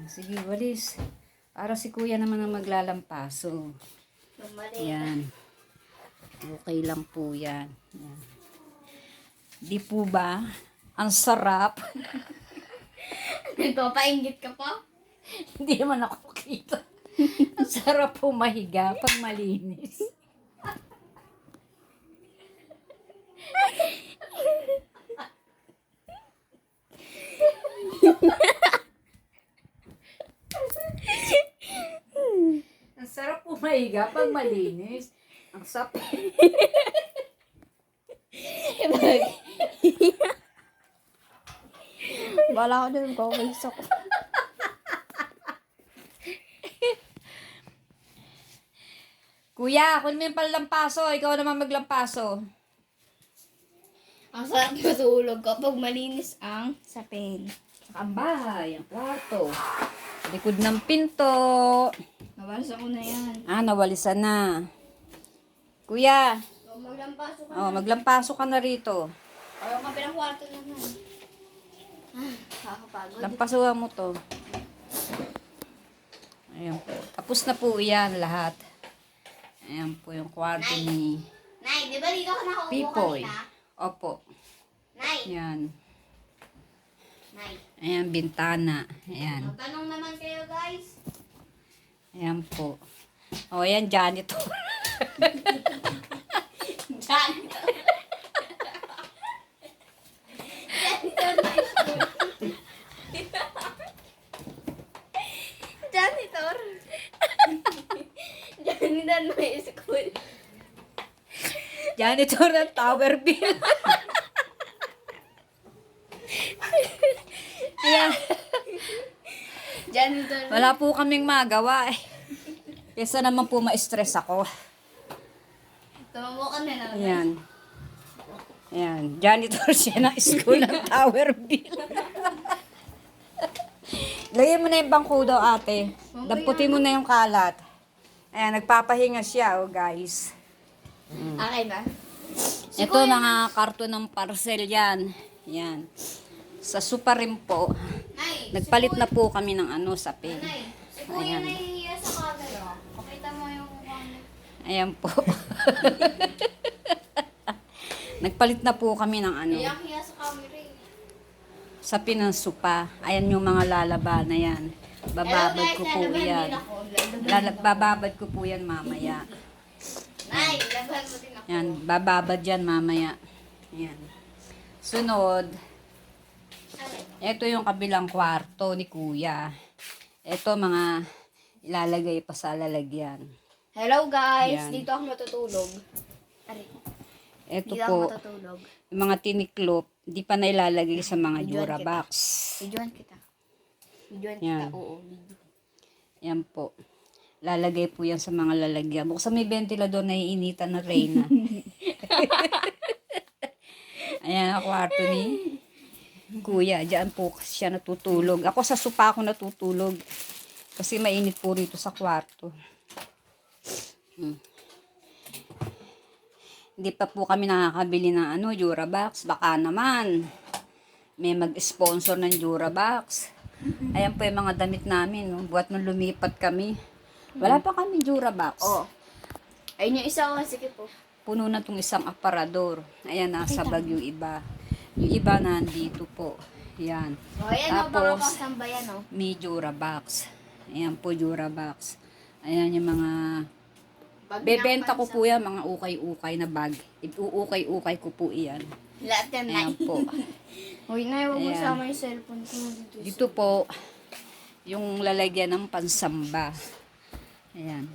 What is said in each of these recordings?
Sige, walis. Para si kuya naman ang maglalampaso. Yan. Okay lang po yan. Yan. Di po ba? Ang sarap. Nagpapainggit ka pa? Hindi naman ako kita. Ang sarap po mahiga pag malinis. Ang sarap po mahiga pag malinis. Ang sarap. Wala ko din ko. Walis ako. Kuya, kunin mo yung panlampaso. Ikaw naman maglampaso. Ang sarap matulog kapag malinis ang sapin. Ang bahay, ang kwarto. Likod ng pinto. Nawalas ako na yan. Nawalisan na. Kuya, Maglampaso ka. maglampaso ka na rito. Ayaw ka pinakwarto naman. Kakapagod. Lampasuhan mo to. Ayan po. Tapos na po yan lahat. Ayan po yung kwarto ni Nay, di ba dito ka nakaupo Pipoy. kanina? Opo. Nay. Ayan. Nay. Ayan, bintana. Ayan. Magtanong naman kayo guys. Ayan po. O, ayan, janitor. Janitor. Janitor na school. Janitor. Janitor na school. Janitor ng tower bill. Ayan. Janitor. Wala po kaming magawa eh. Kesa naman po ma-stress ako. Tumamo ka na lang. Ayan. Ayan. Janitor siya ng school ng tower bill. Lagyan mo na yung bangkudo, ate. Damputin mo na yung kalat. Ayan, nagpapahinga siya, oh guys. Okay ba? Ito, mga karton ng parcel yan. Yan. Sa super rin po. Nay, Nagpalit na po kami ng sapin. Nay, si Kuya Ayan. nahihiya sa camera. Pakita mo yung Ayan po. Nagpalit na po kami ng hiya sa camera eh. sapin ng supa. Ayan yung mga lalaba na yan. Bababad ko po yan. Bababad ko po yan mamaya. Nay, laban mo din ako. Yan, bababad yan mamaya. Yan. Sunod, ito yung kabilang kwarto ni kuya. Ito mga ilalagay pa sa lalagyan. Hello guys, Yan. dito ako matutulog. Ari, Ito dito ako po, matutulog. yung mga tiniklop, di pa na ilalagay sa mga Videoan Durabox. Videoan kita. Videoan Yan. kita, oo. Video. Yan po. Lalagay po yan sa mga lalagyan. Buksan may ventilador na iinitan na Reyna. Ayan ang kwarto ni kuya. Diyan po siya natutulog. Ako sa sopa ako natutulog. Kasi mainit po rito sa kwarto. Hindi pa po kami nakakabili ng Durabox. Baka naman may mag-sponsor ng Durabox. Ayan po yung mga damit namin. No? Buat nung lumipat kami. Wala pa kami Durabox. Oo. Ayun yung isa ko, sige po. Puno na tong isang aparador. Ayan, nasa bag yung iba. Yung iba nandito po. Ayan. O, ayan o, Tapos, baka pasambayan o. may Durabox. Ayan po, Durabox. Ayan yung mga... Bebenta ko po yan, mga ukay-ukay na bag. Uukay-ukay ko po iyan. Lahat yan, Nay. Ayan po. Uy, Nay, huwag mo Ayan. sama yung cellphone ko. Dito po, yung lalagyan ng pansamba. Ayan.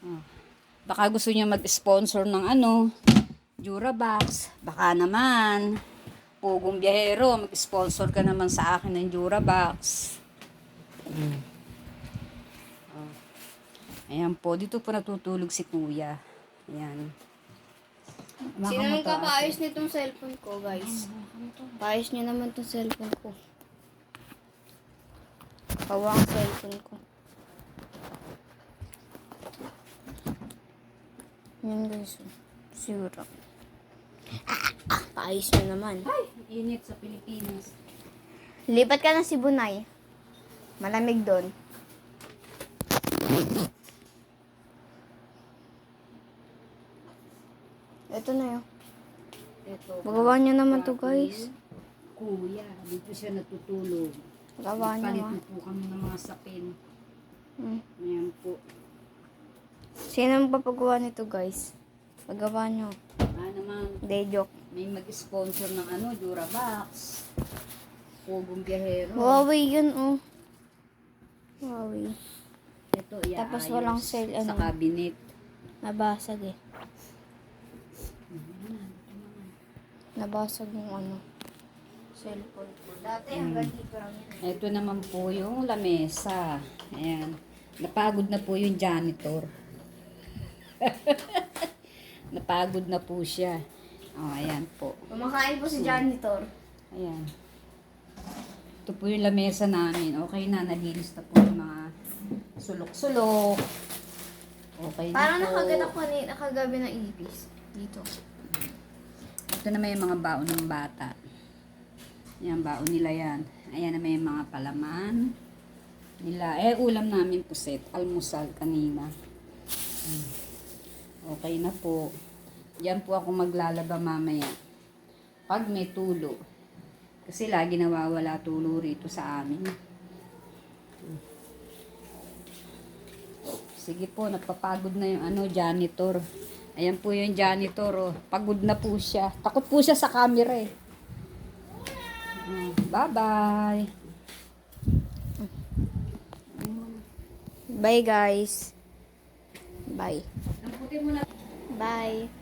Oh. Baka gusto niya mag-sponsor ng Durabox. Baka naman, Pugong Biyahero, mag-sponsor ka naman sa akin ng Durabox. Oh. Ayan po, dito po natutulog si kuya. Ayan. Sino nang kapaayos nitong cellphone ko, guys? Paayos niya naman itong cellphone ko. Kawa ang cellphone ko. Yan guys. Siguro. Paayos niya naman. Ay, init sa Pilipinas. Lipat ka na si Bunay. Malamig doon. Ito na yun. Ito. Magawa niyo naman to, guys. Kuya, dito siya natutulog. Gawa niyo, Palit ah. na po kami ng mga sapin. Hmm. Ayan po. Sino ang papagawa nito, guys? Pagawa niyo. Naman, Day joke. may mag-sponsor ng Durabox. Pugong biyahero. Huawei yun, oh. Huawei. Ito, iaayos Tapos walang sale, sa ano? cabinet. Nabasag eh. Nabasag yung cellphone ko. Dati hanggang dito lang yun. Ito naman po yung lamesa. Ayan. Napagod na po yung janitor. Napagod na po siya. Oh, ayan po. Kumakain po si janitor. Ayan. Ito po yung lamesa namin. Okay na, nalinis na po yung mga sulok-sulok. Okay na Parang po. nakaganap ko nakagabi ng ipis. Dito. Ito na may mga baon ng bata. Yan, baon nila yan. Ayan na may mga palaman nila. Ulam namin po set. Almusal kanina. Okay na po. Diyan po ako maglalaba mamaya. Pag may tulo. Kasi lagi nawawala tulo rito sa amin. Sige po, napapagod na yung janitor. Ayan po yung janitor, oh. Pagod na po siya. Takot po siya sa camera eh. Bye-bye. Bye guys. Bye. Lamputin mo na. Bye.